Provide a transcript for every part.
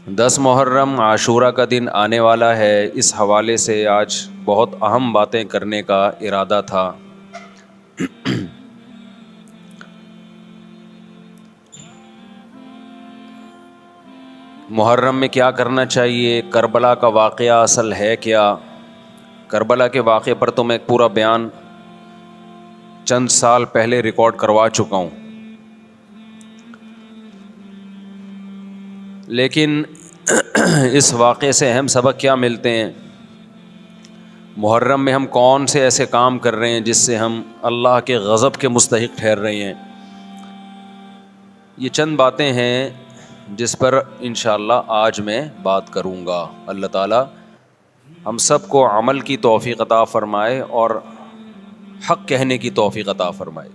10 محرم عاشورہ کا دن آنے والا ہے۔ اس حوالے سے آج بہت اہم باتیں کرنے کا ارادہ تھا۔ محرم میں کیا کرنا چاہیے؟ کربلا کا واقعہ اصل ہے کیا؟ کربلا کے واقعے پر تو میں ایک پورا بیان چند سال پہلے ریکارڈ کروا چکا ہوں، لیکن اس واقعے سے اہم سبق کیا ملتے ہیں؟ محرم میں ہم کون سے ایسے کام کر رہے ہیں جس سے ہم اللہ کے غضب کے مستحق ٹھہر رہے ہیں؟ یہ چند باتیں ہیں جس پر انشاءاللہ آج میں بات کروں گا۔ اللہ تعالیٰ ہم سب کو عمل کی توفیق عطا فرمائے اور حق کہنے کی توفیق عطا فرمائے۔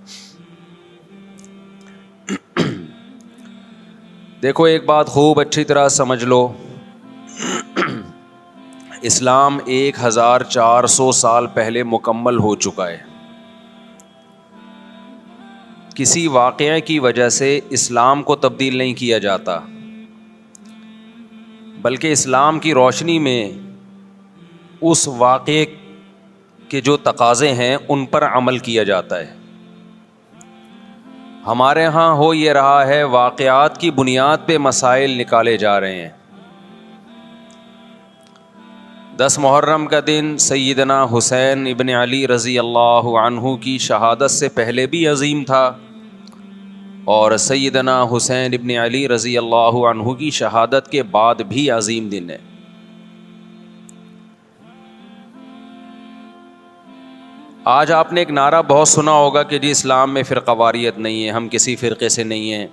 دیکھو، ایک بات خوب اچھی طرح سمجھ لو، اسلام 1400 سال پہلے مکمل ہو چکا ہے۔ کسی واقعے کی وجہ سے اسلام کو تبدیل نہیں کیا جاتا، بلکہ اسلام کی روشنی میں اس واقعے کے جو تقاضے ہیں ان پر عمل کیا جاتا ہے۔ ہمارے ہاں ہو یہ رہا ہے، واقعات کی بنیاد پہ مسائل نکالے جا رہے ہیں۔ 10 محرم کا دن سیدنا حسین ابن علی رضی اللہ عنہ کی شہادت سے پہلے بھی عظیم تھا، اور سیدنا حسین ابن علی رضی اللہ عنہ کی شہادت کے بعد بھی عظیم دن ہے۔ آج آپ نے ایک نعرہ بہت سنا ہوگا کہ جی اسلام میں فرقہ واریت نہیں ہے، ہم کسی فرقے سے نہیں ہیں۔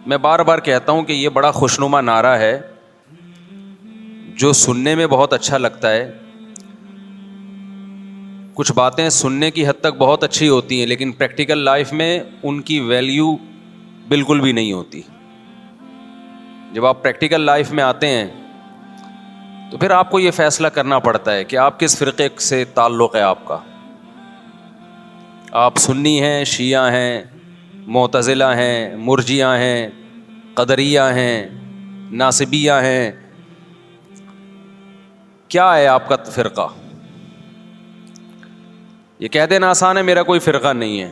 میں بار بار کہتا ہوں کہ یہ بڑا خوشنما نعرہ ہے جو سننے میں بہت اچھا لگتا ہے۔ کچھ باتیں سننے کی حد تک بہت اچھی ہوتی ہیں، لیکن پریکٹیکل لائف میں ان کی ویلیو بالکل بھی نہیں ہوتی۔ جب آپ پریکٹیکل لائف میں آتے ہیں تو پھر آپ کو یہ فیصلہ کرنا پڑتا ہے کہ آپ کس فرقے سے تعلق ہے آپ کا۔ آپ سنی ہیں، شیعہ ہیں، معتزلہ ہیں، مرجیہ ہیں، قدریہ ہیں، ناصبیہ ہیں، کیا ہے آپ کا فرقہ؟ یہ کہہ دینا آسان ہے، میرا کوئی فرقہ نہیں ہے۔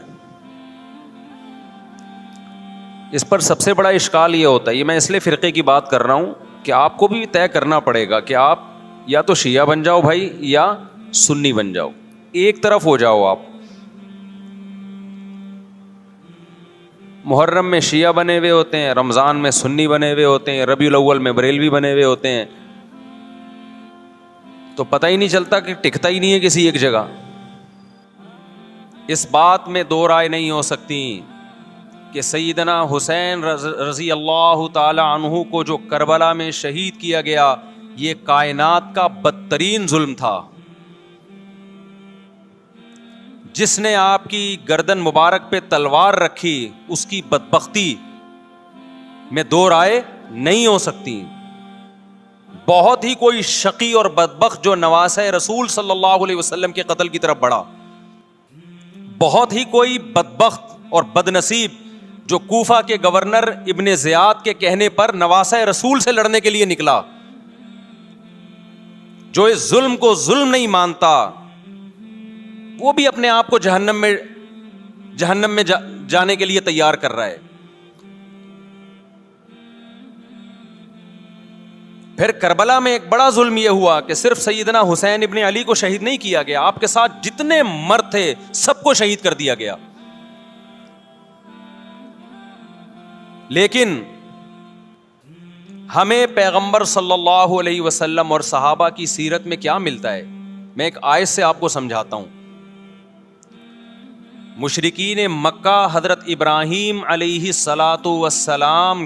اس پر سب سے بڑا اشکال یہ ہوتا ہے، یہ میں اس لیے فرقے کی بات کر رہا ہوں کہ آپ کو بھی طے کرنا پڑے گا کہ آپ یا تو شیعہ بن جاؤ بھائی، یا سنی بن جاؤ، ایک طرف ہو جاؤ آپ۔ محرم میں شیعہ بنے ہوئے ہوتے ہیں، رمضان میں سنی بنے ہوئے ہوتے ہیں، ربیع الاول میں بریلوی بنے ہوئے ہوتے ہیں، تو پتہ ہی نہیں چلتا کہ ٹکتا ہی نہیں ہے کسی ایک جگہ۔ اس بات میں دو رائے نہیں ہو سکتی کہ سیدنا حسین رضی اللہ تعالی عنہ کو جو کربلا میں شہید کیا گیا، یہ کائنات کا بدترین ظلم تھا۔ جس نے آپ کی گردن مبارک پہ تلوار رکھی، اس کی بدبختی میں دو رائے نہیں ہو سکتی۔ بہت ہی کوئی شقی اور بدبخت جو نواسہ رسول صلی اللہ علیہ وسلم کے قتل کی طرف بڑھا، بہت ہی کوئی بدبخت اور بدنصیب جو کوفہ کے گورنر ابن زیاد کے کہنے پر نواسہ رسول سے لڑنے کے لیے نکلا، جو اس ظلم کو ظلم نہیں مانتا، وہ بھی اپنے آپ کو جہنم میں جانے کے لیے تیار کر رہا ہے۔ پھر کربلا میں ایک بڑا ظلم یہ ہوا کہ صرف سیدنا حسین ابن علی کو شہید نہیں کیا گیا، آپ کے ساتھ جتنے مرد تھے سب کو شہید کر دیا گیا۔ لیکن ہمیں پیغمبر صلی اللہ علیہ وسلم اور صحابہ کی سیرت میں کیا ملتا ہے؟ میں ایک آیت سے آپ کو سمجھاتا ہوں۔ مشرکین مکہ حضرت ابراہیم علیہ الصلاۃ والسلام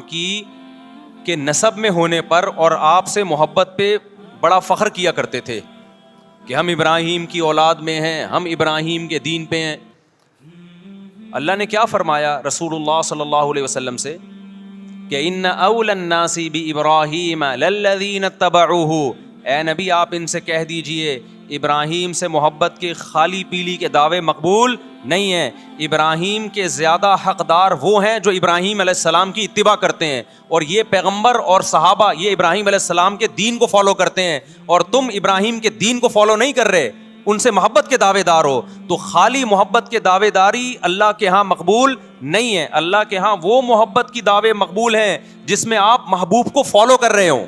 کے نسب میں ہونے پر اور آپ سے محبت پہ بڑا فخر کیا کرتے تھے کہ ہم ابراہیم کی اولاد میں ہیں، ہم ابراہیم کے دین پہ ہیں۔ اللہ نے کیا فرمایا رسول اللہ صلی اللہ علیہ وسلم سے کہ ان اولی الناس بابراہیم للذین اتبعوہ، اے نبی آپ ان سے کہہ دیجئے ابراہیم سے محبت کے خالی پیلی کے دعوے مقبول نہیں ہے. ابراہیم کے زیادہ حقدار وہ ہیں جو ابراہیم علیہ السلام کی اتباع کرتے ہیں, اور یہ پیغمبر اور صحابہ یہ ابراہیم علیہ السلام کے دین کو فالو کرتے ہیں, اور تم ابراہیم کے دین کو فالو نہیں کر رہے, ان سے محبت کے دعوے دار ہو. تو خالی محبت کے دعوے داری اللہ کے ہاں مقبول نہیں ہے. اللہ کے ہاں وہ محبت کی دعوے مقبول ہیں جس میں آپ محبوب کو فالو کر رہے ہوں.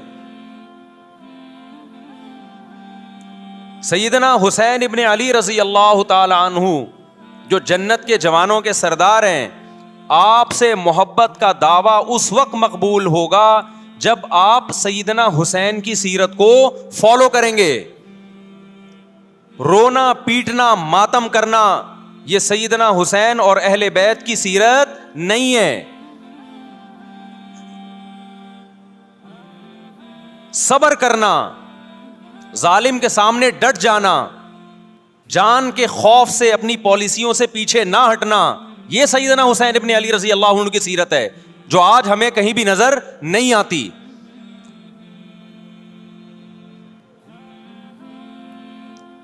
سیدنا حسین ابن علی رضی اللہ تعالی عنہ جو جنت کے جوانوں کے سردار ہیں, آپ سے محبت کا دعویٰ اس وقت مقبول ہوگا جب آپ سیدنا حسین کی سیرت کو فالو کریں گے. رونا پیٹنا ماتم کرنا یہ سیدنا حسین اور اہل بیت کی سیرت نہیں ہے. صبر کرنا, ظالم کے سامنے ڈٹ جانا, جان کے خوف سے اپنی پالیسیوں سے پیچھے نہ ہٹنا, یہ سیدنا حسین ابن علی رضی اللہ عنہ کی سیرت ہے جو آج ہمیں کہیں بھی نظر نہیں آتی.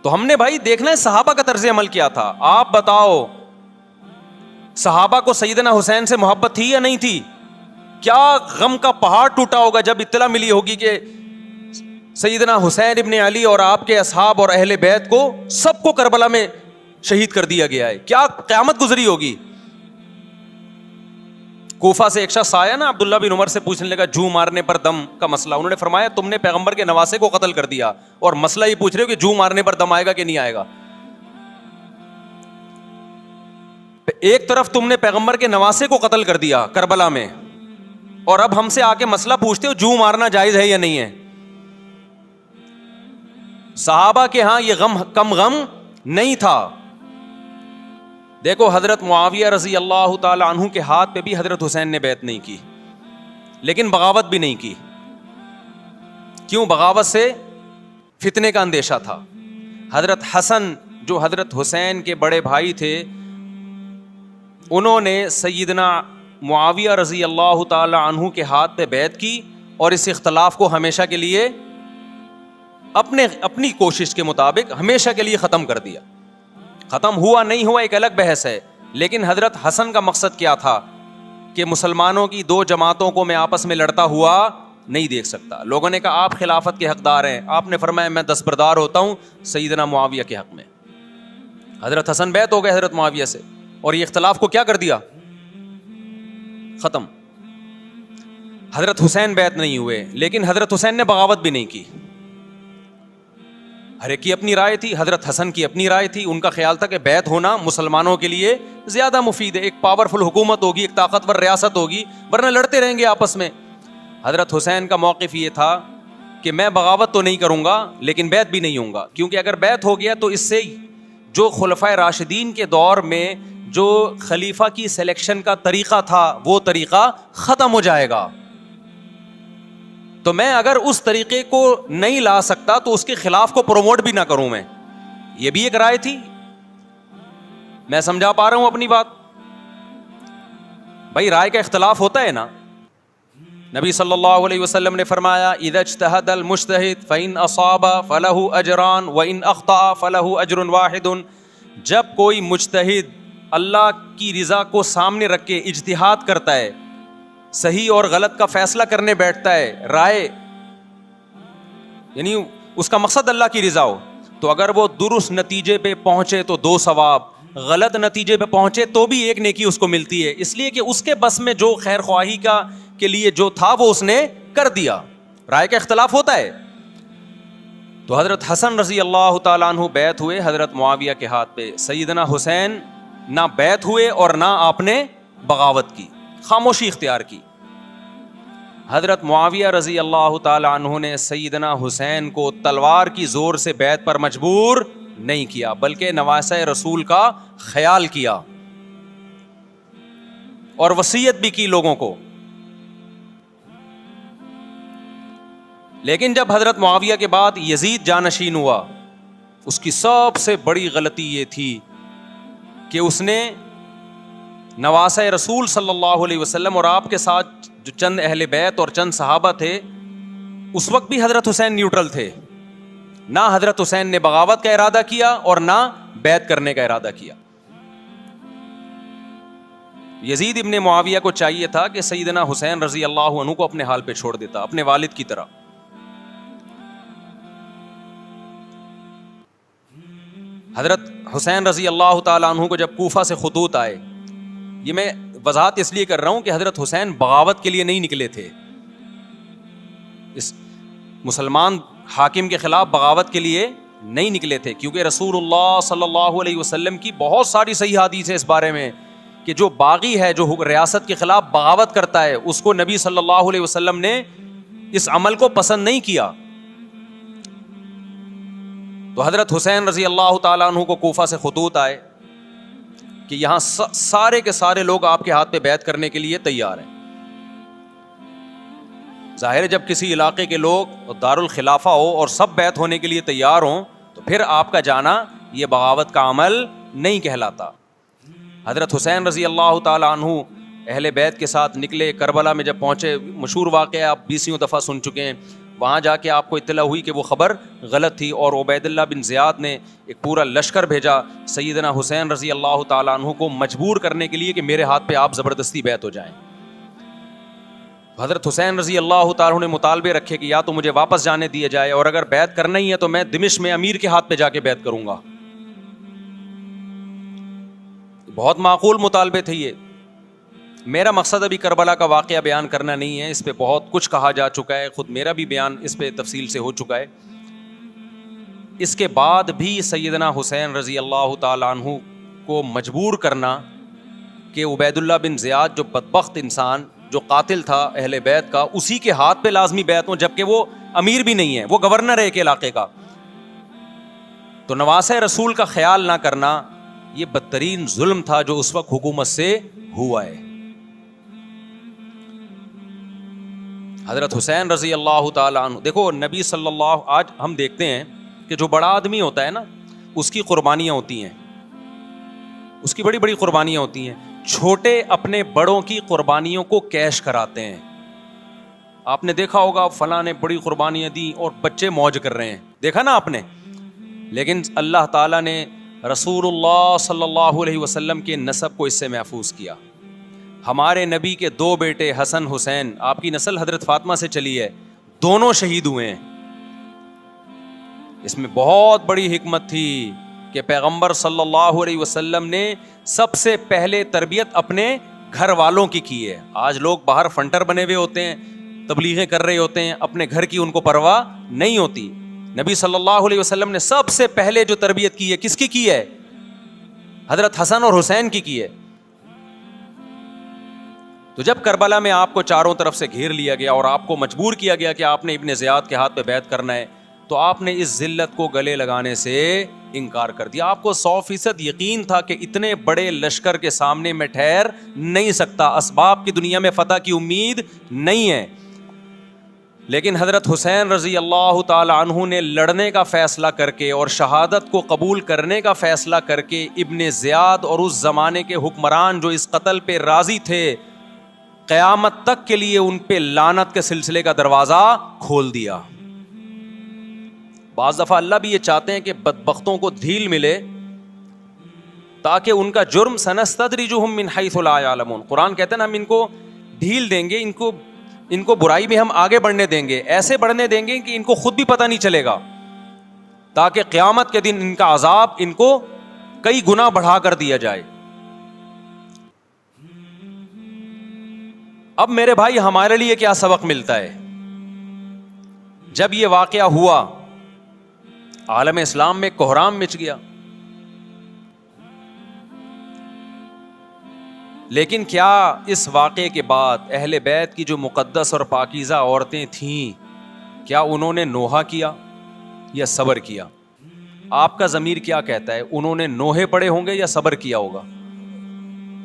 تو ہم نے بھائی دیکھنا ہے صحابہ کا طرز عمل کیا تھا. آپ بتاؤ صحابہ کو سیدنا حسین سے محبت تھی یا نہیں تھی؟ کیا غم کا پہاڑ ٹوٹا ہوگا جب اطلاع ملی ہوگی کہ سیدنا حسین ابن علی اور آپ کے اصحاب اور اہل بیت کو سب کو کربلا میں شہید کر دیا گیا ہے. کیا قیامت گزری ہوگی. کوفہ سے ایک شخص آیا نا, عبداللہ بن عمر سے پوچھنے لگا جو مارنے پر دم کا مسئلہ. انہوں نے فرمایا تم نے پیغمبر کے نواسے کو قتل کر دیا اور مسئلہ یہ پوچھ رہے ہو کہ جو مارنے پر دم آئے گا کہ نہیں آئے گا. ایک طرف تم نے پیغمبر کے نواسے کو قتل کر دیا کربلا میں, اور اب ہم سے آ کے مسئلہ پوچھتے ہو جو مارنا جائز ہے یا نہیں ہے. صحابہ کے ہاں یہ غم کم غم نہیں تھا. دیکھو حضرت معاویہ رضی اللہ تعالی عنہ کے ہاتھ پہ بھی حضرت حسین نے بیعت نہیں کی, لیکن بغاوت بھی نہیں کی. کیوں؟ بغاوت سے فتنے کا اندیشہ تھا. حضرت حسن جو حضرت حسین کے بڑے بھائی تھے, انہوں نے سیدنا معاویہ رضی اللہ تعالی عنہ کے ہاتھ پہ بیعت کی اور اس اختلاف کو ہمیشہ کے لیے اپنی کوشش کے مطابق ہمیشہ کے لیے ختم کر دیا. ختم ہوا نہیں ہوا ایک الگ بحث ہے, لیکن حضرت حسن کا مقصد کیا تھا کہ مسلمانوں کی دو جماعتوں کو میں آپس میں لڑتا ہوا نہیں دیکھ سکتا. لوگوں نے کہا آپ خلافت کے حقدار ہیں, آپ نے فرمایا میں دستبردار ہوتا ہوں سیدنا معاویہ کے حق میں. حضرت حسن بیعت ہو گئے حضرت معاویہ سے, اور یہ اختلاف کو کیا کر دیا؟ ختم. حضرت حسین بیعت نہیں ہوئے, لیکن حضرت حسین نے بغاوت بھی نہیں کی. ہر ایک کی اپنی رائے تھی, حضرت حسن کی اپنی رائے تھی. ان کا خیال تھا کہ بیعت ہونا مسلمانوں کے لیے زیادہ مفید ہے, ایک پاورفل حکومت ہوگی, ایک طاقتور ریاست ہوگی, ورنہ لڑتے رہیں گے آپس میں. حضرت حسین کا موقف یہ تھا کہ میں بغاوت تو نہیں کروں گا لیکن بیعت بھی نہیں ہوں گا, کیونکہ اگر بیعت ہو گیا تو اس سے جو خلفائے راشدین کے دور میں جو خلیفہ کی سلیکشن کا طریقہ تھا وہ طریقہ ختم ہو جائے گا. تو میں اگر اس طریقے کو نہیں لا سکتا تو اس کے خلاف کو پروموٹ بھی نہ کروں میں. یہ بھی ایک رائے تھی. میں سمجھا پا رہا ہوں اپنی بات؟ بھائی رائے کا اختلاف ہوتا ہے نا. نبی صلی اللہ علیہ وسلم نے فرمایا اذا اجتہد المجتہد فإن اصاب فلہ اجران وإن اخطأ فلہ اجر واحد. جب کوئی مجتہد اللہ کی رضا کو سامنے رکھ کے اجتہاد کرتا ہے, صحیح اور غلط کا فیصلہ کرنے بیٹھتا ہے, رائے یعنی اس کا مقصد اللہ کی رضا ہو, تو اگر وہ درست نتیجے پہ پہنچے تو 2 ثواب, غلط نتیجے پہ پہنچے تو بھی 1 نیکی اس کو ملتی ہے, اس لیے کہ اس کے بس میں جو خیر خواہی کا کے لیے جو تھا وہ اس نے کر دیا. رائے کا اختلاف ہوتا ہے. تو حضرت حسن رضی اللہ تعالیٰ عنہ بیعت ہوئے حضرت معاویہ کے ہاتھ پہ. سیدنا حسین نہ بیعت ہوئے اور نہ آپ نے بغاوت کی, خاموشی اختیار کی. حضرت معاویہ رضی اللہ تعالی عنہ نے سیدنا حسین کو تلوار کی زور سے بیعت پر مجبور نہیں کیا, بلکہ نواسہ رسول کا خیال کیا اور وصیت بھی کی لوگوں کو. لیکن جب حضرت معاویہ کے بعد یزید جانشین ہوا, اس کی سب سے بڑی غلطی یہ تھی کہ اس نے نواسہ رسول صلی اللہ علیہ وسلم اور آپ کے ساتھ جو چند اہل بیت اور چند صحابہ تھے, اس وقت بھی حضرت حسین نیوٹرل تھے. نہ حضرت حسین نے بغاوت کا ارادہ کیا اور نہ بیعت کرنے کا ارادہ کیا. یزید ابن معاویہ کو چاہیے تھا کہ سیدنا حسین رضی اللہ عنہ کو اپنے حال پہ چھوڑ دیتا، اپنے والد کی طرح. حضرت حسین رضی اللہ تعالیٰ عنہ کو جب کوفہ سے خطوط آئے، یہ میں وضاحت اس لیے کر رہا ہوں کہ حضرت حسین بغاوت کے لیے نہیں نکلے تھے، اس مسلمان حاکم کے خلاف بغاوت کے لیے نہیں نکلے تھے، کیونکہ رسول اللہ صلی اللہ علیہ وسلم کی بہت ساری صحیح حدیث ہے اس بارے میں کہ جو باغی ہے، جو ریاست کے خلاف بغاوت کرتا ہے، اس کو نبی صلی اللہ علیہ وسلم نے اس عمل کو پسند نہیں کیا. تو حضرت حسین رضی اللہ تعالیٰ عنہ کو کوفہ سے خطوط آئے کہ یہاں سارے کے سارے لوگ آپ کے ہاتھ پہ بیعت کرنے کے لیے تیار ہیں. ظاہر ہے جب کسی علاقے کے لوگ دارالخلافہ ہو اور سب بیعت ہونے کے لیے تیار ہوں تو پھر آپ کا جانا یہ بغاوت کا عمل نہیں کہلاتا. حضرت حسین رضی اللہ تعالیٰ عنہ اہل بیت کے ساتھ نکلے. کربلا میں جب پہنچے، مشہور واقعہ آپ 20 دفعہ سن چکے ہیں، وہاں جا کے آپ کو اطلاع ہوئی کہ وہ خبر غلط تھی، اور عبید اللہ بن زیاد نے ایک پورا لشکر بھیجا سیدنا حسین رضی اللہ تعالیٰ عنہ کو مجبور کرنے کے لیے کہ میرے ہاتھ پہ آپ زبردستی بیعت ہو جائیں. حضرت حسین رضی اللہ تعالیٰ عنہ نے مطالبے رکھے کہ یا تو مجھے واپس جانے دیا جائے، اور اگر بیعت کرنا ہی ہے تو میں دمشق میں امیر کے ہاتھ پہ جا کے بیعت کروں گا. بہت معقول مطالبے تھے یہ. میرا مقصد ابھی کربلا کا واقعہ بیان کرنا نہیں ہے، اس پہ بہت کچھ کہا جا چکا ہے، خود میرا بھی بیان اس پہ تفصیل سے ہو چکا ہے. اس کے بعد بھی سیدنا حسین رضی اللہ تعالیٰ عنہ کو مجبور کرنا کہ عبید اللہ بن زیاد جو بدبخت انسان، جو قاتل تھا اہل بیت کا، اسی کے ہاتھ پہ لازمی بیعت ہوں، جبکہ وہ امیر بھی نہیں ہے، وہ گورنر ہے ایک علاقے کا. تو نواسہ رسول کا خیال نہ کرنا یہ بدترین ظلم تھا جو اس وقت حکومت سے ہوا ہے. حضرت حسین رضی اللہ تعالیٰ عنہ، دیکھو نبی صلی اللہ، آج ہم دیکھتے ہیں کہ جو بڑا آدمی ہوتا ہے نا، اس کی قربانیاں ہوتی ہیں، اس کی بڑی بڑی قربانیاں ہوتی ہیں. چھوٹے اپنے بڑوں کی قربانیوں کو کیش کراتے ہیں. آپ نے دیکھا ہوگا فلاں نے بڑی قربانیاں دی اور بچے موج کر رہے ہیں، دیکھا نا آپ نے. لیکن اللہ تعالیٰ نے رسول اللہ صلی اللہ علیہ وسلم کے نسب کو اس سے محفوظ کیا. ہمارے نبی کے 2 بیٹے حسن حسین، آپ کی نسل حضرت فاطمہ سے چلی ہے، دونوں شہید ہوئے ہیں. اس میں بہت بڑی حکمت تھی کہ پیغمبر صلی اللہ علیہ وسلم نے سب سے پہلے تربیت اپنے گھر والوں کی ہے. آج لوگ باہر فنٹر بنے ہوئے ہوتے ہیں، تبلیغیں کر رہے ہوتے ہیں، اپنے گھر کی ان کو پرواہ نہیں ہوتی. نبی صلی اللہ علیہ وسلم نے سب سے پہلے جو تربیت کی ہے، کس کی ہے؟ حضرت حسن اور حسین کی ہے. تو جب کربلا میں آپ کو چاروں طرف سے گھیر لیا گیا اور آپ کو مجبور کیا گیا کہ آپ نے ابن زیاد کے ہاتھ پہ بیعت کرنا ہے، تو آپ نے اس ذلت کو گلے لگانے سے انکار کر دیا. آپ کو 100% یقین تھا کہ اتنے بڑے لشکر کے سامنے میں ٹھہر نہیں سکتا، اسباب کی دنیا میں فتح کی امید نہیں ہے. لیکن حضرت حسین رضی اللہ تعالی عنہ نے لڑنے کا فیصلہ کر کے اور شہادت کو قبول کرنے کا فیصلہ کر کے ابن زیاد اور اس زمانے کے حکمران جو اس قتل پہ راضی تھے، قیامت تک کے لیے ان پہ لعنت کے سلسلے کا دروازہ کھول دیا. بعض دفعہ اللہ بھی یہ چاہتے ہیں کہ بدبختوں کو ڈھیل ملے تاکہ ان کا جرم سنستدرجہم من حیث لا یعلمون. قرآن کہتے ہیں نا ہم ان کو ڈھیل دیں گے، ان کو برائی میں ہم آگے بڑھنے دیں گے، ایسے بڑھنے دیں گے کہ ان کو خود بھی پتہ نہیں چلے گا، تاکہ قیامت کے دن ان کا عذاب ان کو کئی گنا بڑھا کر دیا جائے. اب میرے بھائی ہمارے لیے کیا سبق ملتا ہے؟ جب یہ واقعہ ہوا عالم اسلام میں کوہرام مچ گیا، لیکن کیا اس واقعے کے بعد اہل بیت کی جو مقدس اور پاکیزہ عورتیں تھیں، کیا انہوں نے نوحہ کیا یا صبر کیا؟ آپ کا ضمیر کیا کہتا ہے؟ انہوں نے نوحے پڑے ہوں گے یا صبر کیا ہوگا؟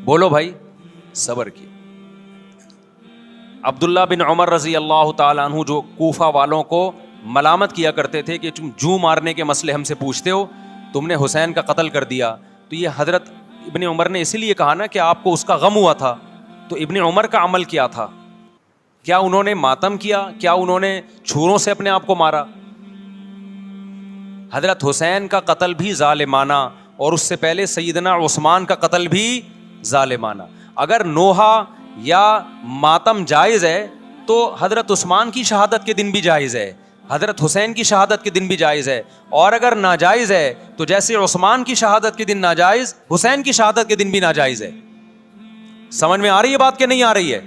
بولو بھائی. صبر کیا. عبداللہ بن عمر رضی اللہ تعالیٰ عنہ جو کوفہ والوں کو ملامت کیا کرتے تھے کہ تم جو مارنے کے مسئلے ہم سے پوچھتے ہو، تم نے حسین کا قتل کر دیا، تو یہ حضرت ابن عمر نے اسی لیے کہا نا کہ آپ کو اس کا غم ہوا تھا. تو ابن عمر کا عمل کیا تھا؟ کیا انہوں نے ماتم کیا؟ کیا انہوں نے چھوروں سے اپنے آپ کو مارا؟ حضرت حسین کا قتل بھی ظالمانہ، اور اس سے پہلے سیدنا عثمان کا قتل بھی ظالمانہ. اگر نوحہ یا ماتم جائز ہے تو حضرت عثمان کی شہادت کے دن بھی جائز ہے, حضرت حسین کی شہادت کے دن بھی جائز ہے. اور اگر ناجائز ہے تو جیسے عثمان کی شہادت کے دن ناجائز, حسین کی شہادت کے دن بھی ناجائز ہے. سمجھ میں آ رہی ہے بات کہ نہیں آ رہی ہے؟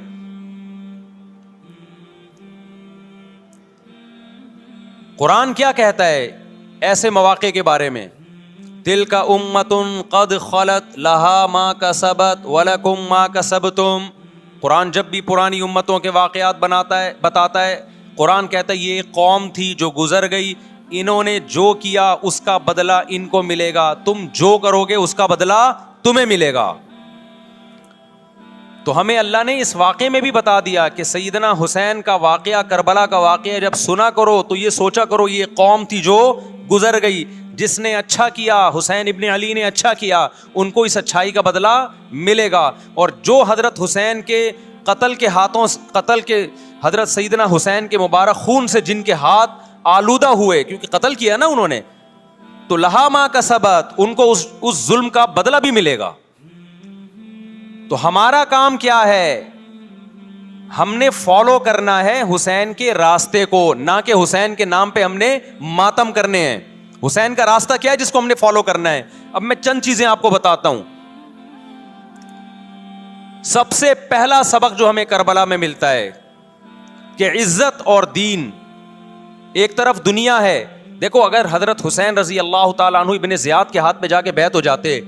قرآن کیا کہتا ہے ایسے مواقع کے بارے میں؟ تلک امۃ قد خلت لہا ما کسبت ولکم ما کسبتم. قرآن جب بھی پرانی امتوں کے واقعات بتاتا ہے, قرآن کہتا ہے یہ ایک قوم تھی جو گزر گئی, انہوں نے جو کیا اس کا بدلہ ان کو ملے گا, تم جو کرو گے اس کا بدلہ تمہیں ملے گا. تو ہمیں اللہ نے اس واقعے میں بھی بتا دیا کہ سیدنا حسین کا واقعہ, کربلا کا واقعہ جب سنا کرو تو یہ سوچا کرو یہ قوم تھی جو گزر گئی, جس نے اچھا کیا, حسین ابن علی نے اچھا کیا, ان کو اس اچھائی کا بدلہ ملے گا. اور جو حضرت حسین کے قتل کے حضرت سیدنا حسین کے مبارک خون سے جن کے ہاتھ آلودہ ہوئے, کیونکہ قتل کیا نا انہوں نے, تو لہا ما کسبت, ان کو اس ظلم کا بدلہ بھی ملے گا. تو ہمارا کام کیا ہے؟ ہم نے فالو کرنا ہے حسین کے راستے کو, نہ کہ حسین کے نام پہ ہم نے ماتم کرنے ہیں. حسین کا راستہ کیا ہے جس کو ہم نے فالو کرنا ہے؟ اب میں چند چیزیں آپ کو بتاتا ہوں. سب سے پہلا سبق جو ہمیں کربلا میں ملتا ہے کہ عزت اور دین, ایک طرف دنیا ہے. دیکھو اگر حضرت حسین رضی اللہ تعالیٰ عنہ ابن زیاد کے ہاتھ پہ جا کے بیعت ہو جاتے,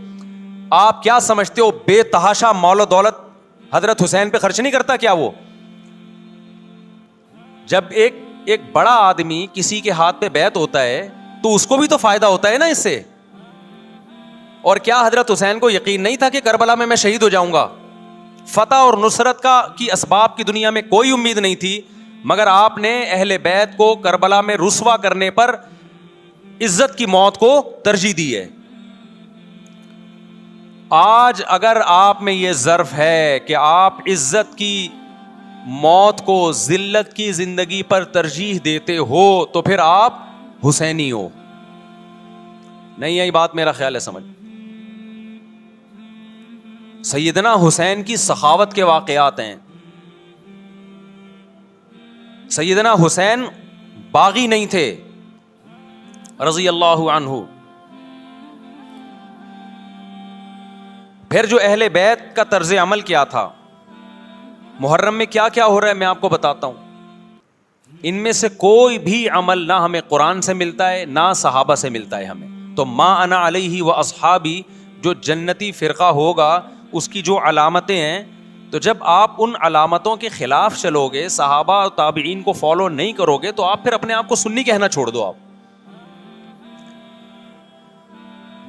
آپ کیا سمجھتے ہو بے تحاشا مال و دولت حضرت حسین پہ خرچ نہیں کرتا کیا وہ؟ جب ایک بڑا آدمی کسی کے ہاتھ پہ بیعت ہوتا ہے تو اس کو بھی تو فائدہ ہوتا ہے نا اس سے. اور کیا حضرت حسین کو یقین نہیں تھا کہ کربلا میں شہید ہو جاؤں گا؟ فتح اور نصرت کی اسباب کی دنیا میں کوئی امید نہیں تھی, مگر آپ نے اہل بیت کو کربلا میں رسوا کرنے پر عزت کی موت کو ترجیح دی ہے. آج اگر آپ میں یہ ظرف ہے کہ آپ عزت کی موت کو ذلت کی زندگی پر ترجیح دیتے ہو تو پھر آپ حسینی ہو. نہیں یہی بات میرا خیال ہے سمجھ. سیدنا حسین کی سخاوت کے واقعات ہیں. سیدنا حسین باغی نہیں تھے رضی اللہ عنہ. پھر جو اہل بیت کا طرز عمل کیا تھا, محرم میں کیا کیا ہو رہا ہے میں آپ کو بتاتا ہوں. ان میں سے کوئی بھی عمل نہ ہمیں قرآن سے ملتا ہے نہ صحابہ سے ملتا ہے ہمیں. تو ما انا علیہ و اصحابی جو جنتی فرقہ ہوگا اس کی جو علامتیں ہیں, تو جب آپ ان علامتوں کے خلاف چلو گے, صحابہ اور تابعین کو فالو نہیں کرو گے, تو آپ پھر اپنے آپ کو سنی کہنا چھوڑ دو. آپ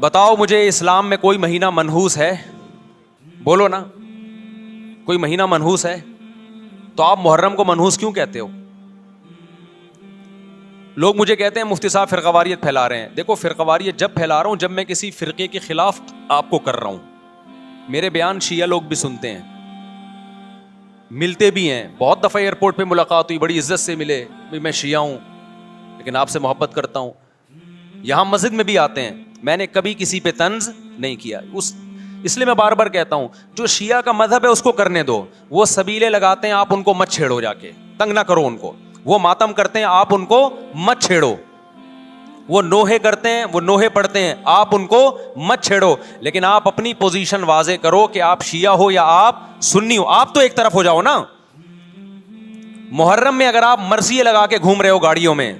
بتاؤ مجھے اسلام میں کوئی مہینہ منحوس ہے؟ بولو نا, کوئی مہینہ منحوس ہے؟ تو آپ محرم کو منحوس کیوں کہتے ہو؟ لوگ مجھے کہتے ہیں مفتی صاحب فرقہ واریت پھیلا رہے ہیں. دیکھو فرقہ واریت جب پھیلا رہا ہوں جب میں کسی فرقے کے خلاف آپ کو کر رہا ہوں. میرے بیان شیعہ لوگ بھی سنتے ہیں, ملتے بھی ہیں. بہت دفعہ ایئرپورٹ پہ ملاقات ہوئی, بڑی عزت سے ملے, میں شیعہ ہوں لیکن آپ سے محبت کرتا ہوں. یہاں مسجد میں بھی آتے ہیں, میں نے کبھی کسی پہ طنز نہیں کیا. اس لیے میں بار بار کہتا ہوں جو شیعہ کا مذہب ہے اس کو کرنے دو. وہ سبیلے لگاتے ہیں, آپ ان کو مت چھیڑو, جا کے تنگ نہ کرو ان کو. وہ ماتم کرتے ہیں, آپ ان کو مت چھیڑو. وہ نوحے کرتے ہیں, وہ نوحے پڑھتے ہیں, آپ ان کو مت چھیڑو. لیکن آپ اپنی پوزیشن واضح کرو کہ آپ شیعہ ہو یا آپ سنی ہو. آپ تو ایک طرف ہو جاؤ نا. محرم میں اگر آپ مرثیے لگا کے گھوم رہے ہو گاڑیوں میں,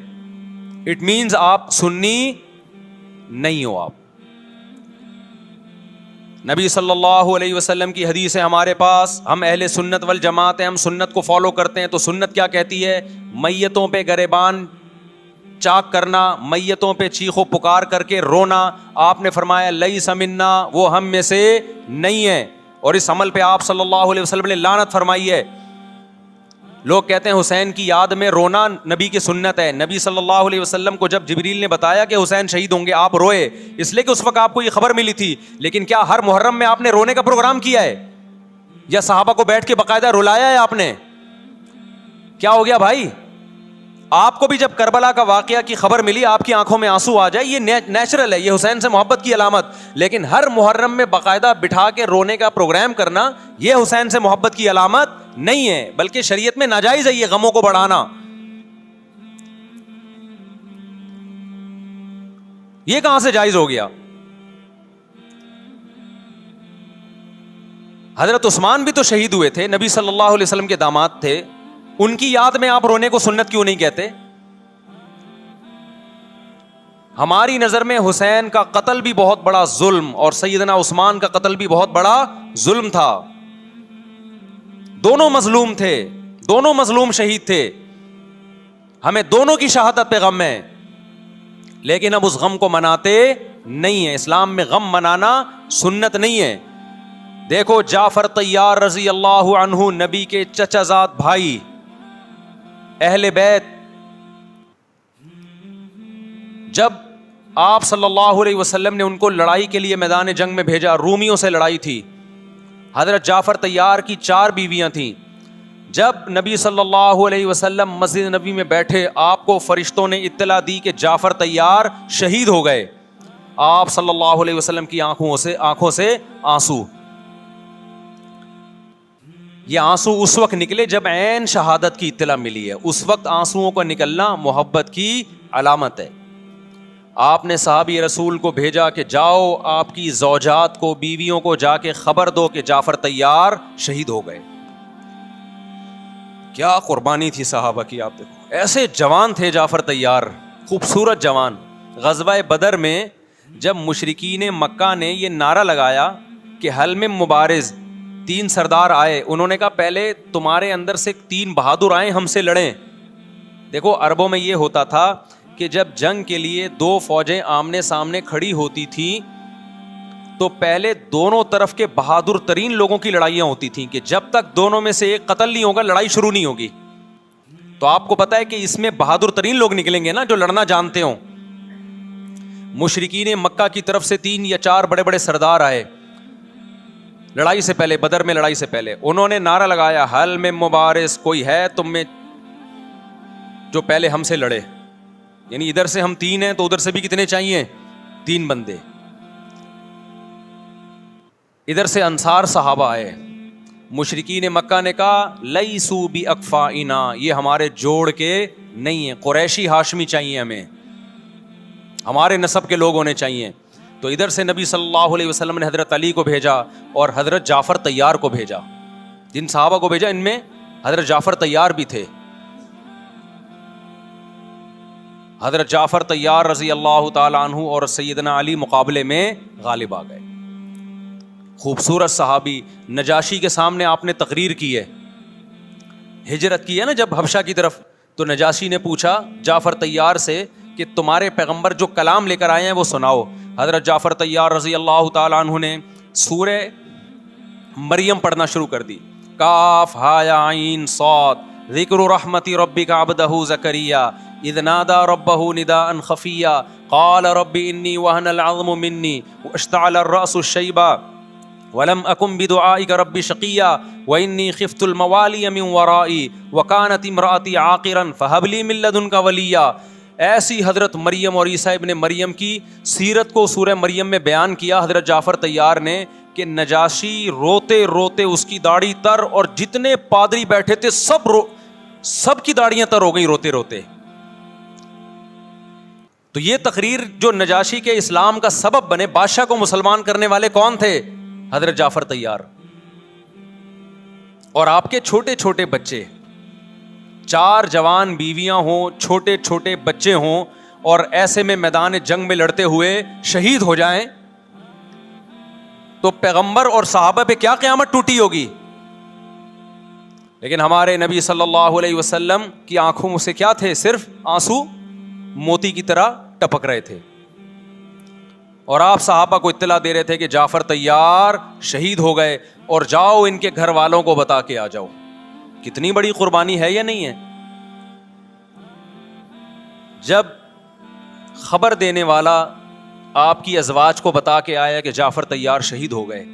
اٹ مینز آپ سنی نہیں ہو. آپ نبی صلی اللہ علیہ وسلم کی حدیث ہے ہمارے پاس, ہم اہل سنت والجماعت ہیں, ہم سنت کو فالو کرتے ہیں. تو سنت کیا کہتی ہے؟ میتوں پہ گریبان چاک کرنا, میتوں پہ چیخ و پکار کر کے رونا. آپ نے فرمایا لیس منا, وہ ہم میں سے نہیں ہے. اور اس عمل پہ آپ صلی اللہ علیہ وسلم نے لعنت فرمائی ہے. لوگ کہتے ہیں حسین کی یاد میں رونا نبی کی سنت ہے. نبی صلی اللہ علیہ وسلم کو جب جبریل نے بتایا کہ حسین شہید ہوں گے, آپ روئے, اس لیے کہ اس وقت آپ کو یہ خبر ملی تھی. لیکن کیا ہر محرم میں آپ نے رونے کا پروگرام کیا ہے, یا صحابہ کو بیٹھ کے باقاعدہ رلایا ہے آپ نے؟ کیا ہو گیا بھائی؟ آپ کو بھی جب کربلا کا واقعہ کی خبر ملی آپ کی آنکھوں میں آنسو آ جائے، یہ نیچرل ہے، یہ حسین سے محبت کی علامت. لیکن ہر محرم میں باقاعدہ بٹھا کے رونے کا پروگرام کرنا یہ حسین سے محبت کی علامت نہیں ہے، بلکہ شریعت میں ناجائز ہے یہ غموں کو بڑھانا. یہ کہاں سے جائز ہو گیا؟ حضرت عثمان بھی تو شہید ہوئے تھے، نبی صلی اللہ علیہ وسلم کے داماد تھے، ان کی یاد میں آپ رونے کو سنت کیوں نہیں کہتے؟ ہماری نظر میں حسین کا قتل بھی بہت بڑا ظلم اور سیدنا عثمان کا قتل بھی بہت بڑا ظلم تھا. دونوں مظلوم تھے، دونوں مظلوم شہید تھے، ہمیں دونوں کی شہادت پہ غم ہے، لیکن اب اس غم کو مناتے نہیں ہیں. اسلام میں غم منانا سنت نہیں ہے. دیکھو جعفر طیار رضی اللہ عنہ، نبی کے چچا زاد بھائی، اہل بیت، جب آپ صلی اللہ علیہ وسلم نے ان کو لڑائی کے لیے میدان جنگ میں بھیجا، رومیوں سے لڑائی تھی، حضرت جعفر طیار کی 4 بیویاں تھیں. جب نبی صلی اللہ علیہ وسلم مسجد نبی میں بیٹھے، آپ کو فرشتوں نے اطلاع دی کہ جعفر طیار شہید ہو گئے. آپ صلی اللہ علیہ وسلم کی آنکھوں سے آنسو. یہ آنسو اس وقت نکلے جب عین شہادت کی اطلاع ملی ہے، اس وقت آنسوؤں کا نکلنا محبت کی علامت ہے. آپ نے صحابی رسول کو بھیجا کہ جاؤ آپ کی زوجات کو، بیویوں کو جا کے خبر دو کہ جعفر طیار شہید ہو گئے. کیا قربانی تھی صحابہ کی، آپ دیکھو ایسے جوان تھے جعفر طیار، خوبصورت جوان. غزوہ بدر میں جب مشرکین مکہ نے یہ نعرہ لگایا کہ حل میں مبارز، 3 سردار آئے، انہوں نے کہا پہلے تمہارے اندر سے 3 بہادر آئیں ہم سے لڑیں. دیکھو عربوں میں یہ ہوتا تھا کہ جب جنگ کے لیے 2 فوجیں آمنے سامنے کھڑی ہوتی تھیں تو پہلے دونوں طرف کے بہادر ترین لوگوں کی لڑائیاں ہوتی تھیں کہ جب تک دونوں میں سے ایک قتل نہیں ہوگا لڑائی شروع نہیں ہوگی. تو آپ کو پتا ہے کہ اس میں بہادر ترین لوگ نکلیں گے نا جو لڑنا جانتے ہوں. مشرکین مکہ کی طرف سے 3 یا 4 بڑے بڑے سردار آئے لڑائی سے پہلے، بدر میں لڑائی سے پہلے. انہوں نے نعرہ لگایا حل میں مبارز، کوئی ہے تم میں جو پہلے ہم سے لڑے. یعنی ادھر سے ہم 3 ہیں تو ادھر سے بھی کتنے چاہیے؟ 3 بندے. ادھر سے انصار صحابہ آئے. مشرکین مکہ نے کہا لیسو بی اکفائنا، یہ ہمارے جوڑ کے نہیں ہیں، قریشی ہاشمی چاہیے، ہمیں ہمارے نسب کے لوگ ہونے چاہیے. تو ادھر سے نبی صلی اللہ علیہ وسلم نے حضرت علی کو بھیجا اور حضرت جعفر طیار کو بھیجا. جن صحابہ کو بھیجا ان میں حضرت جعفر طیار بھی تھے. حضرت جعفر طیار رضی اللہ تعالی عنہ اور سیدنا علی مقابلے میں غالب آ گئے. خوبصورت صحابی، نجاشی کے سامنے آپ نے تقریر کی ہے، ہجرت کی ہے نا جب حبشہ کی طرف، تو نجاشی نے پوچھا جعفر طیار سے کہ تمہارے پیغمبر جو کلام لے کر آئے ہیں وہ سناؤ. حضرت جعفر طیار رضی اللہ تعالی عنہ نے سورہ مریم پڑھنا شروع کر دی. کاف ہا یا عین صاد ذکر رحمت ربک عبدہ زکریا اذ نادى ربه نداء خفيا قال رب اني وهن العظم مني واشتعل الراس شيبا ولم اكن بدعائك رب شقيا واني خفت الموالي من ورائي وكانت امراتي عاقرا فهب لي من لدنك وليا. ایسی حضرت مریم اور عیسیٰ ابن مریم کی سیرت کو سورہ مریم میں بیان کیا حضرت جعفر طیار نے کہ نجاشی روتے روتے اس کی داڑھی تر اور جتنے پادری بیٹھے تھے سب کی داڑیاں تر ہو گئی روتے روتے. تو یہ تقریر جو نجاشی کے اسلام کا سبب بنے، بادشاہ کو مسلمان کرنے والے کون تھے؟ حضرت جعفر طیار. اور آپ کے چھوٹے چھوٹے بچے، 4 جوان بیویاں ہوں، چھوٹے چھوٹے بچے ہوں، اور ایسے میں میدان جنگ میں لڑتے ہوئے شہید ہو جائیں تو پیغمبر اور صحابہ پہ کیا قیامت ٹوٹی ہوگی. لیکن ہمارے نبی صلی اللہ علیہ وسلم کی آنکھوں سے کیا تھے؟ صرف آنسو موتی کی طرح ٹپک رہے تھے. اور آپ صحابہ کو اطلاع دے رہے تھے کہ جعفر طیار شہید ہو گئے اور جاؤ ان کے گھر والوں کو بتا کے آ جاؤ. کتنی بڑی قربانی ہے یا نہیں ہے؟ جب خبر دینے والا آپ کی ازواج کو بتا کے آیا کہ جعفر طیار شہید ہو گئے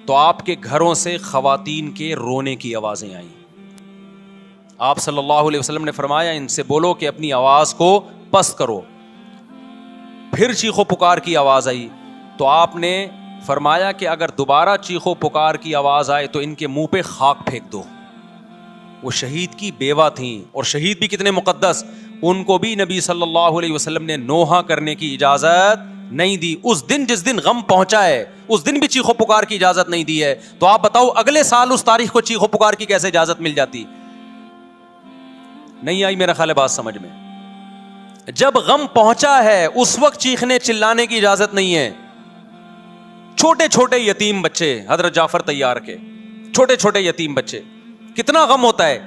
تو آپ کے گھروں سے خواتین کے رونے کی آوازیں آئیں. آپ صلی اللہ علیہ وسلم نے فرمایا ان سے بولو کہ اپنی آواز کو پست کرو. پھر چیخ و پکار کی آواز آئی تو آپ نے فرمایا کہ اگر دوبارہ چیخ و پکار کی آواز آئے تو ان کے منہ پہ خاک پھینک دو. وہ شہید کی بیوہ تھیں, اور شہید بھی کتنے مقدس, ان کو بھی نبی صلی اللہ علیہ وسلم نے نوحہ کرنے کی اجازت نہیں دی. اس دن جس دن غم پہنچا ہے اس دن بھی چیخ و پکار کی اجازت نہیں دی ہے, تو آپ بتاؤ اگلے سال اس تاریخ کو چیخ و پکار کی کیسے اجازت مل جاتی؟ نہیں آئی میرا خیال ہے بات سمجھ میں. جب غم پہنچا ہے اس وقت چیخنے چلانے کی اجازت نہیں ہے. چھوٹے چھوٹے یتیم بچے, حضرت جعفر طیار کے چھوٹے چھوٹے یتیم بچے, کتنا غم ہوتا ہے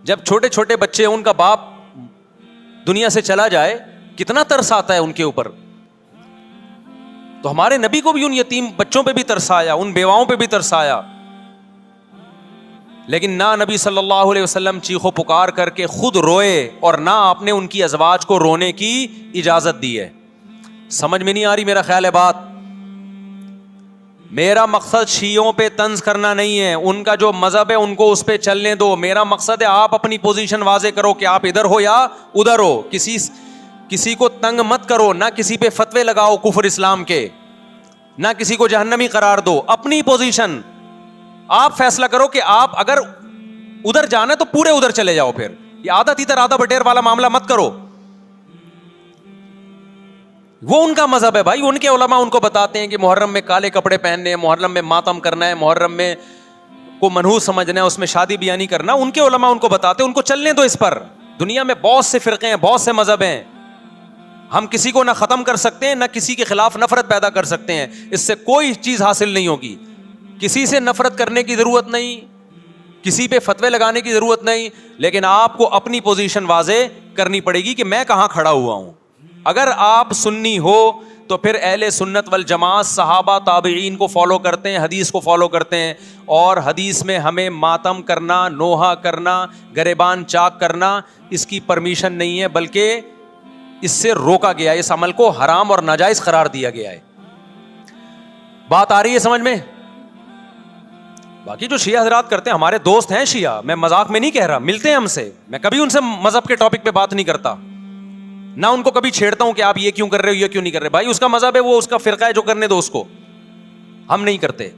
جب چھوٹے چھوٹے بچے, ان کا باپ دنیا سے چلا جائے, کتنا ترس آتا ہے ان کے اوپر. تو ہمارے نبی کو بھی ان یتیم بچوں پہ بھی ترس آیا, ان بیواؤں پہ بھی ترس آیا, لیکن نہ نبی صلی اللہ علیہ وسلم چیخو پکار کر کے خود روئے اور نہ آپ نے ان کی ازواج کو رونے کی اجازت دی ہے. سمجھ میں نہیں آ رہی میرا خیال ہے بات. میرا مقصد شیعوں پہ طنز کرنا نہیں ہے, ان کا جو مذہب ہے ان کو اس پہ چلنے دو. میرا مقصد ہے آپ اپنی پوزیشن واضح کرو کہ آپ ادھر ہو یا ادھر ہو. کسی کو تنگ مت کرو, نہ کسی پہ فتوے لگاؤ کفر اسلام کے, نہ کسی کو جہنمی قرار دو. اپنی پوزیشن آپ فیصلہ کرو کہ آپ اگر ادھر جانا ہے تو پورے ادھر چلے جاؤ. پھر یہ آدھا تیتر آدھا بٹیر والا معاملہ مت کرو. وہ ان کا مذہب ہے بھائی, ان کے علماء ان کو بتاتے ہیں کہ محرم میں کالے کپڑے پہننے ہیں, محرم میں ماتم کرنا ہے, محرم میں کو منحوس سمجھنا ہے, اس میں شادی بیاہ نہیں کرنا. ان کے علماء ان کو بتاتے ہیں, ان کو چلنے دو اس پر. دنیا میں بہت سے فرقے ہیں, بہت سے مذہب ہیں, ہم کسی کو نہ ختم کر سکتے ہیں نہ کسی کے خلاف نفرت پیدا کر سکتے ہیں. اس سے کوئی چیز حاصل نہیں ہوگی. کسی سے نفرت کرنے کی ضرورت نہیں, کسی پہ فتوے لگانے کی ضرورت نہیں, لیکن آپ کو اپنی پوزیشن واضح کرنی پڑے گی کہ میں کہاں کھڑا ہوا ہوں. اگر آپ سنی ہو تو پھر اہل سنت والجماعت صحابہ تابعین کو فالو کرتے ہیں, حدیث کو فالو کرتے ہیں, اور حدیث میں ہمیں ماتم کرنا, نوحہ کرنا, گریبان چاک کرنا اس کی پرمیشن نہیں ہے, بلکہ اس سے روکا گیا ہے, اس عمل کو حرام اور ناجائز قرار دیا گیا ہے. بات آ رہی ہے سمجھ میں؟ باقی جو شیعہ حضرات کرتے ہیں, ہمارے دوست ہیں شیعہ, میں مذاق میں نہیں کہہ رہا, ملتے ہیں ہم سے, میں کبھی ان سے مذہب کے ٹاپک پہ بات نہیں کرتا, نہ ان کو کبھی چھیڑتا ہوں کہ آپ یہ کیوں کر رہے ہو, یہ کیوں نہیں کر رہے. بھائی اس کا مذہب ہے, وہ اس کا فرقہ ہے, جو کرنے دو اس کو, ہم نہیں کرتے,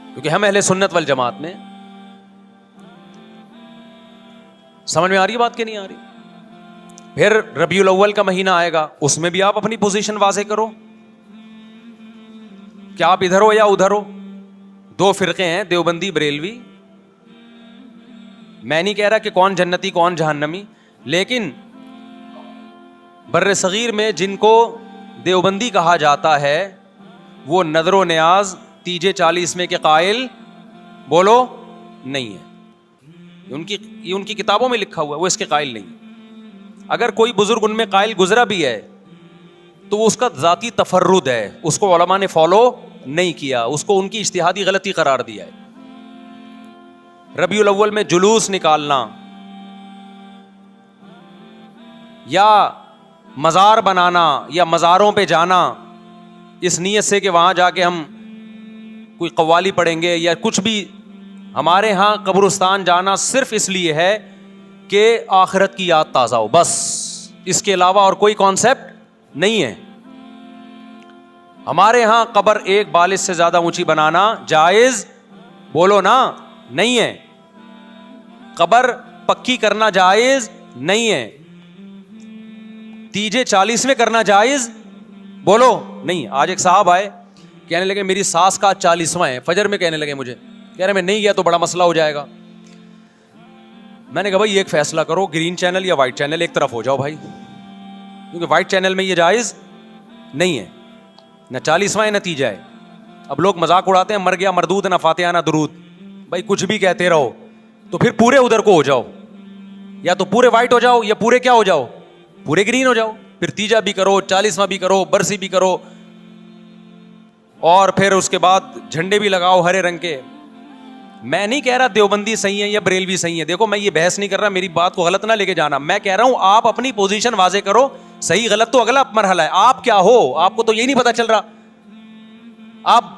کیونکہ ہم اہل سنت والجماعت میں. سمجھ میں آ رہی ہے بات کہ نہیں آ رہی؟ پھر ربیع الاول کا مہینہ آئے گا, اس میں بھی آپ اپنی پوزیشن واضح کرو کہ آپ ادھر ہو یا ادھر ہو. دو فرقے ہیں, دیوبندی بریلوی. میں نہیں کہہ رہا کہ کون جنتی کون جہنمی, لیکن بر صغیر میں جن کو دیوبندی کہا جاتا ہے وہ نظر و نیاز تیجے 40 میں کے قائل بولو نہیں ہے. یہ ان کی کتابوں میں لکھا ہوا ہے, وہ اس کے قائل نہیں. اگر کوئی بزرگ ان میں قائل گزرا بھی ہے تو وہ اس کا ذاتی تفرد ہے, اس کو علماء نے فالو نہیں کیا, اس کو ان کی اجتہادی غلطی قرار دیا ہے. ربیع الاول میں جلوس نکالنا یا مزار بنانا یا مزاروں پہ جانا اس نیت سے کہ وہاں جا کے ہم کوئی قوالی پڑھیں گے یا کچھ بھی, ہمارے ہاں قبرستان جانا صرف اس لیے ہے کہ آخرت کی یاد تازہ ہو, بس. اس کے علاوہ اور کوئی کانسیپٹ نہیں ہے. ہمارے ہاں قبر ایک بالش سے زیادہ اونچی بنانا جائز بولو نا نہیں ہے. قبر پکی کرنا جائز نہیں ہے. تیجے 40 کرنا جائز بولو نہیں. آج ایک صاحب آئے, کہنے لگے میری ساس کا 40واں ہے, فجر میں کہنے لگے مجھے, کہہ رہے میں نہیں گیا تو بڑا مسئلہ ہو جائے گا. میں نے کہا بھائی ایک فیصلہ کرو, گرین چینل یا وائٹ چینل, ایک طرف ہو جاؤ بھائی, کیونکہ وائٹ چینل میں یہ جائز نہیں ہے, نہ 40واں ہے نہ تیجا ہے. اب لوگ مذاق اڑاتے ہیں, مر گیا مردود نہ فاتحہ نہ درود. بھائی کچھ بھی کہتے رہو تو پھر پورے ادھر کو ہو جاؤ, یا تو پورے وائٹ ہو جاؤ یا پورے کیا ہو جاؤ, پورے گرین ہو جاؤ. پھر تیجا بھی کرو, 40واں بھی کرو, برسی بھی کرو, اور پھر اس کے بعد جھنڈے بھی لگاؤ ہرے رنگ کے. میں نہیں کہہ رہا دیوبندی صحیح ہے یا بریلوی صحیح ہے, دیکھو میں یہ بحث نہیں کر رہا, میری بات کو غلط نہ لے کے جانا. میں کہہ رہا ہوں آپ اپنی پوزیشن واضح کرو, صحیح غلط تو اگلا مرحلہ ہے. آپ کیا ہو, آپ کو تو یہی نہیں پتا چل رہا. آپ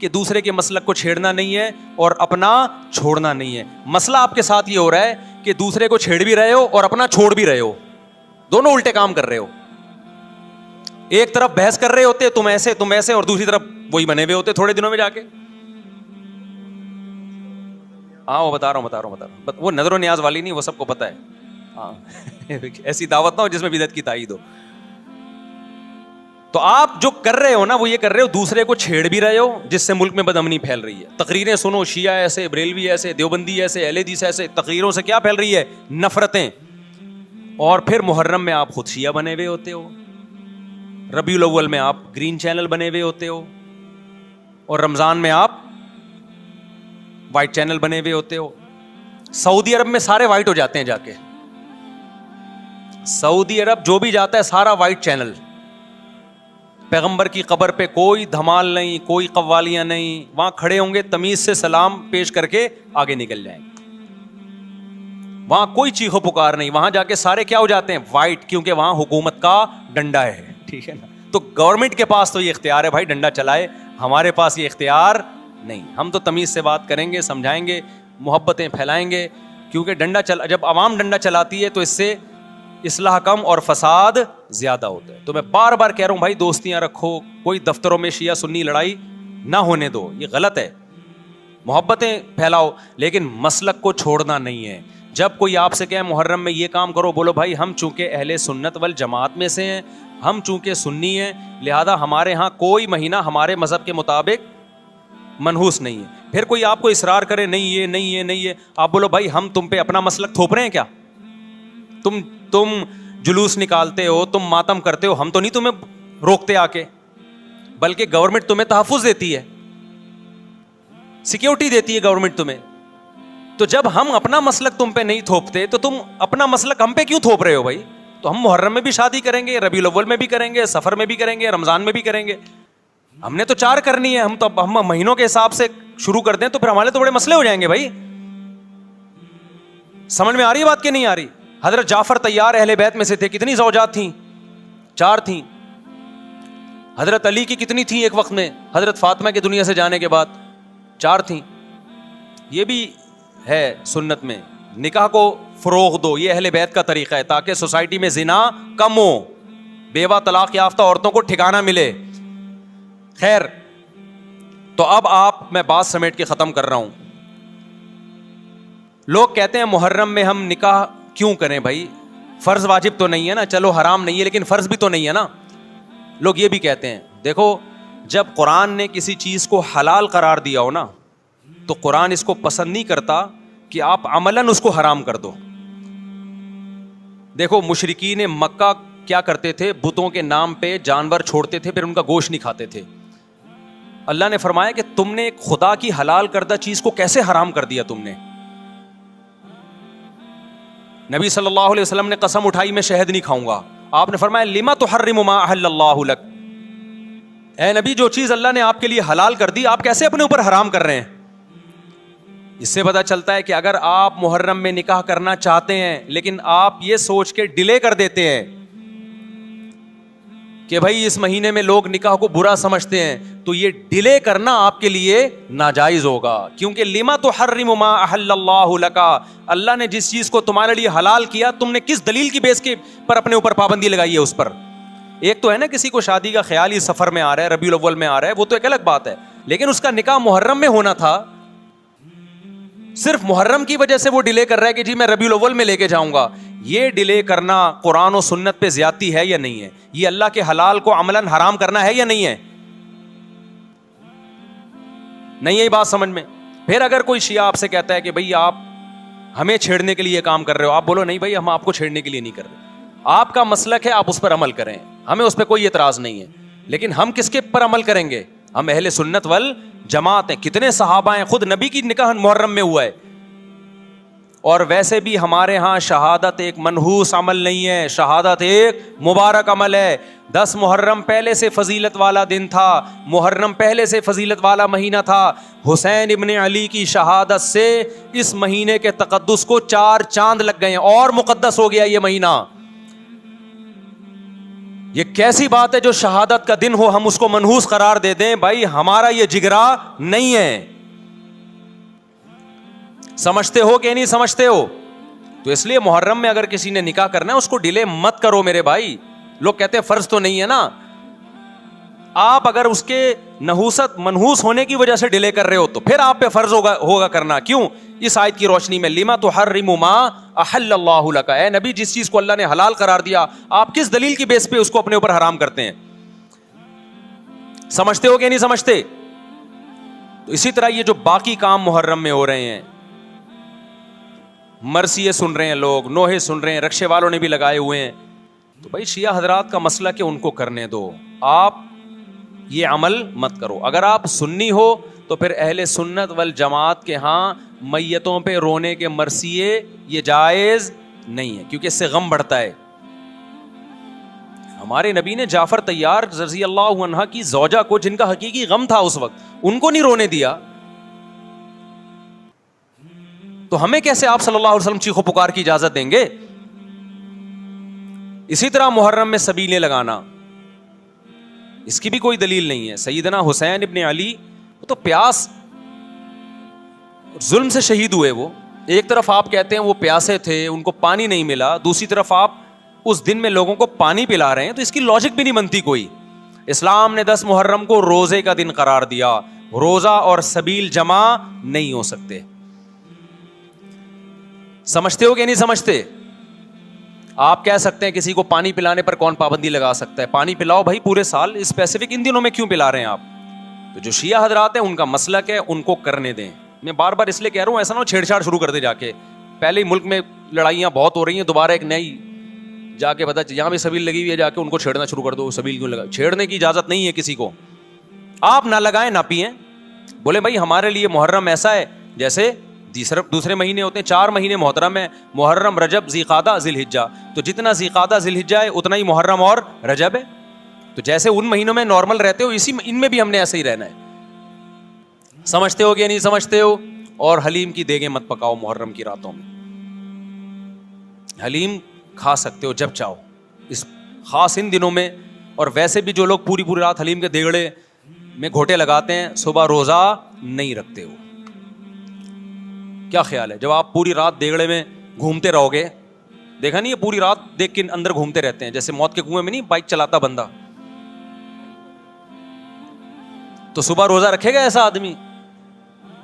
کہ دوسرے کے مسلک کو چھیڑنا نہیں ہے اور اپنا چھوڑنا نہیں ہے. مسئلہ آپ کے ساتھ یہ ہو رہا ہے کہ دوسرے کو چھیڑ بھی رہے ہو اور اپنا چھوڑ بھی رہے ہو, دونوں الٹے کام کر رہے ہو. ایک طرف بحث کر رہے ہوتے تم ایسے اور دوسری طرف وہی بنے ہوئے ہوتے تھوڑے دنوں میں جا کے. ہاں وہ بتا رہا ہوں وہ نظر و نیاز والی نہیں, وہ سب کو پتا ہے. ہاں ایسی دعوت نہ ہو جس میں بدعت کی تائید ہو. تو آپ جو کر رہے ہو نا وہ یہ کر رہے ہو, دوسرے کو چھیڑ بھی رہے ہو جس سے ملک میں بدامنی پھیل رہی ہے. تقریریں سنو, شیعہ ایسے, بریلوی ایسے, دیوبندی ایسے, اہل حدیث ایسے. تقریروں سے کیا پھیل رہی ہے؟ نفرتیں. اور پھر محرم میں آپ خود شیعہ بنے ہوئے ہوتے ہو, ربیع الاول میں آپ گرین چینل بنے ہوئے ہوتے ہو, اور رمضان میں آپ وائٹ چینل بنے ہوئے ہوتے ہو. سعودی عرب میں سارے وائٹ ہو جاتے ہیں جا کے. سعودی عرب جو بھی جاتا ہے سارا وائٹ چینل. پیغمبر کی قبر پہ کوئی دھمال نہیں, کوئی قوالیاں نہیں, وہاں کھڑے ہوں گے تمیز سے سلام پیش کر کے آگے نکل جائیں گے. وہاں کوئی چیخو پکار نہیں, وہاں جا کے سارے کیا ہو جاتے ہیں؟ وائٹ, کیونکہ وہاں حکومت کا ڈنڈا ہے. ٹھیک ہے نا. تو گورنمنٹ کے پاس تو یہ اختیار ہے بھائی ڈنڈا چلائے, ہمارے پاس یہ اختیار نہیں. ہم تو تمیز سے بات کریں گے, سمجھائیں گے, محبتیں پھیلائیں گے, کیونکہ جب عوام ڈنڈا چلاتی ہے تو اس سے اصلاح کم اور فساد زیادہ ہوتا ہے. تو میں بار بار کہہ رہا ہوں بھائی دوستیاں رکھو, کوئی دفتروں میں شیعہ سنی لڑائی نہ ہونے دو, یہ غلط ہے. محبتیں پھیلاؤ لیکن مسلک کو چھوڑنا نہیں ہے. جب کوئی آپ سے کہے محرم میں یہ کام کرو, بولو بھائی ہم چونکہ اہل سنت والجماعت میں سے ہیں, ہم چونکہ سنی ہیں, لہذا ہمارے ہاں کوئی مہینہ ہمارے مذہب کے مطابق منحوس نہیں ہے. پھر کوئی آپ کو اصرار کرے نہیں ہے, آپ بولو بھائی ہم تم پہ اپنا مسلک تھوپ رہے ہیں کیا؟ تم جلوس نکالتے ہو, تم ماتم کرتے ہو, ہم تو نہیں تمہیں روکتے آ کے, بلکہ گورنمنٹ تمہیں تحفظ دیتی ہے, سیکیورٹی دیتی ہے گورنمنٹ تمہیں. تو جب ہم اپنا مسلک تم پہ نہیں تھوپتے تو تم اپنا مسلک ہم پہ کیوں تھوپ رہے ہو بھائی؟ تو ہم محرم میں بھی شادی کریں گے, ربیع الاول میں بھی کریں گے, سفر میں بھی کریں گے, رمضان میں بھی کریں گے. ہم نے تو 4 کرنی ہے. ہم مہینوں کے حساب سے شروع کر دیں تو پھر ہمارے تو بڑے مسئلے ہو جائیں گے بھائی. سمجھ میں آ رہی ہے بات کہ نہیں آ رہی؟ حضرت جعفر طیار اہل بیت میں سے تھے, کتنی زوجات تھیں؟ 4 تھیں. حضرت علی کی کتنی تھیں ایک وقت میں؟ حضرت فاطمہ کے دنیا سے جانے کے بعد 4 تھیں. یہ بھی ہے سنت میں, نکاح کو فروغ دو, یہ اہل بیت کا طریقہ ہے تاکہ سوسائٹی میں زنا کم ہو, بیوہ طلاق یافتہ عورتوں کو ٹھکانہ ملے. خیر, تو اب میں بات سمیٹ کے ختم کر رہا ہوں. لوگ کہتے ہیں محرم میں ہم نکاح کیوں کریں بھائی, فرض واجب تو نہیں ہے نا, چلو حرام نہیں ہے لیکن فرض بھی تو نہیں ہے نا. لوگ یہ بھی کہتے ہیں. دیکھو, جب قرآن نے کسی چیز کو حلال قرار دیا ہو نا تو قرآن اس کو پسند نہیں کرتا کہ آپ عملاً اس کو حرام کر دو. دیکھو مشرکین مکہ کیا کرتے تھے, بتوں کے نام پہ جانور چھوڑتے تھے, پھر ان کا گوشت نہیں کھاتے تھے. اللہ نے فرمایا کہ تم نے ایک خدا کی حلال کردہ چیز کو کیسے حرام کر دیا تم نے. نبی صلی اللہ علیہ وسلم نے قسم اٹھائی میں شہد نہیں کھاؤں گا. آپ نے فرمایا لما تحرم ما احل اللہ لک, اے نبی جو چیز اللہ نے آپ کے لیے حلال کر دی آپ کیسے اپنے اوپر حرام کر رہے ہیں. اس سے پتہ چلتا ہے کہ اگر آپ محرم میں نکاح کرنا چاہتے ہیں لیکن آپ یہ سوچ کے ڈیلے کر دیتے ہیں کہ بھائی اس مہینے میں لوگ نکاح کو برا سمجھتے ہیں, تو یہ ڈیلے کرنا آپ کے لیے ناجائز ہوگا. کیونکہ لما تحرم ما احل اللہ لک, اللہ نے جس چیز کو تمہارے لیے حلال کیا تم نے کس دلیل کی بیس کے پر اپنے اوپر پابندی لگائی ہے اس پر. ایک تو ہے نا کسی کو شادی کا خیال ہی سفر میں آ رہا ہے, ربیع الاول میں آ رہا ہے, وہ تو ایک الگ بات ہے, لیکن اس کا نکاح محرم میں ہونا تھا. صرف محرم کی وجہ سے وہ ڈیلے کر رہا ہے کہ جی میں ربیع الاول میں لے کے جاؤں گا. یہ ڈیلے کرنا قرآن و سنت پہ زیادتی ہے یا نہیں ہے؟ یہ اللہ کے حلال کو عملاً حرام کرنا ہے یا نہیں ہے؟ نہیں ہے بات سمجھ میں؟ پھر اگر کوئی شیعہ آپ سے کہتا ہے کہ بھئی آپ ہمیں چھیڑنے کے لیے کام کر رہے ہو, آپ بولو نہیں بھائی ہم آپ کو چھیڑنے کے لیے نہیں کر رہے, آپ کا مسلک ہے, آپ اس پر عمل کریں, ہمیں اس پہ کوئی اعتراض نہیں ہے. لیکن ہم کس کے پر عمل کریں گے؟ ہم اہل سنت والجماعت ہیں. کتنے صحابہ ہیں, خود نبی کی نکاح محرم میں ہوا ہے. اور ویسے بھی ہمارے ہاں شہادت ایک منحوس عمل نہیں ہے, شہادت ایک مبارک عمل ہے. 10 محرم پہلے سے فضیلت والا دن تھا, محرم پہلے سے فضیلت والا مہینہ تھا. حسین ابن علی کی شہادت سے اس مہینے کے تقدس کو 4 چاند لگ گئے ہیں اور مقدس ہو گیا یہ مہینہ. یہ کیسی بات ہے جو شہادت کا دن ہو ہم اس کو منحوس قرار دے دیں؟ بھائی ہمارا یہ جگرا نہیں ہے. سمجھتے ہو کہ نہیں سمجھتے ہو؟ تو اس لیے محرم میں اگر کسی نے نکاح کرنا ہے اس کو ڈیلے مت کرو میرے بھائی. لوگ کہتے ہیں فرض تو نہیں ہے نا. آپ اگر اس کے نحوست منحوس ہونے کی وجہ سے ڈیلے کر رہے ہو تو پھر آپ پہ فرض ہوگا کرنا. کیوں؟ اس آیت کی روشنی میں لما تحرم ما احل اللہ لک. اے نبی جس چیز کو اللہ نے حلال قرار دیا آپ کس دلیل کی بیس پہ اس کو اپنے اوپر حرام کرتے ہیں؟ سمجھتے ہو کہ نہیں سمجھتے؟ تو اسی طرح یہ جو باقی کام محرم میں ہو رہے ہیں، مرثیے سن رہے ہیں لوگ، نوحے سن رہے ہیں، رکشے والوں نے بھی لگائے ہوئے ہیں، تو بھائی شیعہ حضرات کا مسئلہ کہ ان کو کرنے دو، آپ یہ عمل مت کرو. اگر آپ سنی ہو تو پھر اہل سنت والجماعت کے ہاں میتوں پہ رونے کے مرثیے یہ جائز نہیں ہے، کیونکہ اس سے غم بڑھتا ہے. ہمارے نبی نے جعفر طیار رضی اللہ عنہ کی زوجہ کو، جن کا حقیقی غم تھا اس وقت، ان کو نہیں رونے دیا. تو ہمیں کیسے آپ صلی اللہ علیہ وسلم چیخو پکار کی اجازت دیں گے؟ اسی طرح محرم میں سبیلیں لگانا، اس کی بھی کوئی دلیل نہیں ہے. سیدنا حسین ابن علی وہ تو پیاس ظلم سے شہید ہوئے. وہ ایک طرف آپ کہتے ہیں وہ پیاسے تھے، ان کو پانی نہیں ملا، دوسری طرف آپ اس دن میں لوگوں کو پانی پلا رہے ہیں، تو اس کی لاجک بھی نہیں بنتی کوئی. اسلام نے 10 محرم کو روزے کا دن قرار دیا. روزہ اور سبیل جمع نہیں ہو سکتے. سمجھتے ہو کہ نہیں سمجھتے؟ آپ کہہ سکتے ہیں کسی کو پانی پلانے پر کون پابندی لگا سکتا ہے؟ پانی پلاؤ بھائی پورے سال، اسپیسیفک ان دنوں میں کیوں پلا رہے ہیں آپ؟ تو جو شیعہ حضرات ہیں ان کا مسلک ہے، ان کو کرنے دیں. میں بار بار اس لیے کہہ رہا ہوں ایسا نہ ہو چھیڑ چھاڑ شروع کر دے جا کے. پہلے ہی ملک میں لڑائیاں بہت ہو رہی ہیں، دوبارہ ایک نئی جا کے پتا یہاں بھی سبیل لگی ہوئی ہے، جا کے ان کو چھیڑنا شروع کر دو. سبیل کیوں لگا؟ چھیڑنے کی اجازت نہیں ہے کسی کو. آپ نہ لگائیں نہ پئیں. بولے بھائی ہمارے لیے محرم ایسا ہے جیسے دوسرے مہینے ہوتے ہیں. 4 مہینے محترم ہے، محرم، رجب، ذی قعدہ، ذی الحجہ. تو جتنا ذی قعدہ ذی الحجہ ہے اتنا ہی محرم اور رجب ہے. تو جیسے ان مہینوں میں نارمل رہتے ہو ان میں بھی ہم نے ایسے ہی رہنا ہے. سمجھتے ہو کہ نہیں سمجھتے ہو؟ اور حلیم کی دیگیں مت پکاؤ محرم کی راتوں میں. حلیم کھا سکتے ہو جب چاہو، اس خاص ان دنوں میں. اور ویسے بھی جو لوگ پوری رات حلیم کے دیگڑے میں گھوٹے لگاتے ہیں صبح روزہ نہیں رکھتے ہو. کیا خیال ہے؟ جب آپ پوری رات دیگڑے میں گھومتے رہو گے، دیکھا نہیں یہ پوری رات دیکھ کے اندر گھومتے رہتے ہیں جیسے موت کے کنویں میں نہیں بائک چلاتا بندہ، تو صبح روزہ رکھے گا ایسا آدمی؟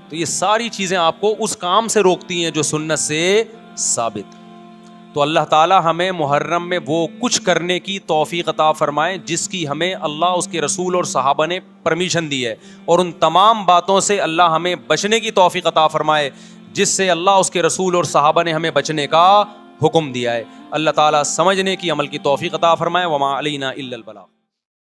تو یہ ساری چیزیں آپ کو اس کام سے روکتی ہیں جو سنت سے ثابت. تو اللہ تعالی ہمیں محرم میں وہ کچھ کرنے کی توفیق عطا فرمائے جس کی ہمیں اللہ، اس کے رسول اور صحابہ نے پرمیشن دی ہے، اور ان تمام باتوں سے اللہ ہمیں بچنے کی توفیق عطا فرمائے جس سے اللہ، اس کے رسول اور صحابہ نے ہمیں بچنے کا حکم دیا ہے. اللہ تعالیٰ سمجھنے کی، عمل کی توفیق عطا فرمائے. وما علینا الا البلاغ.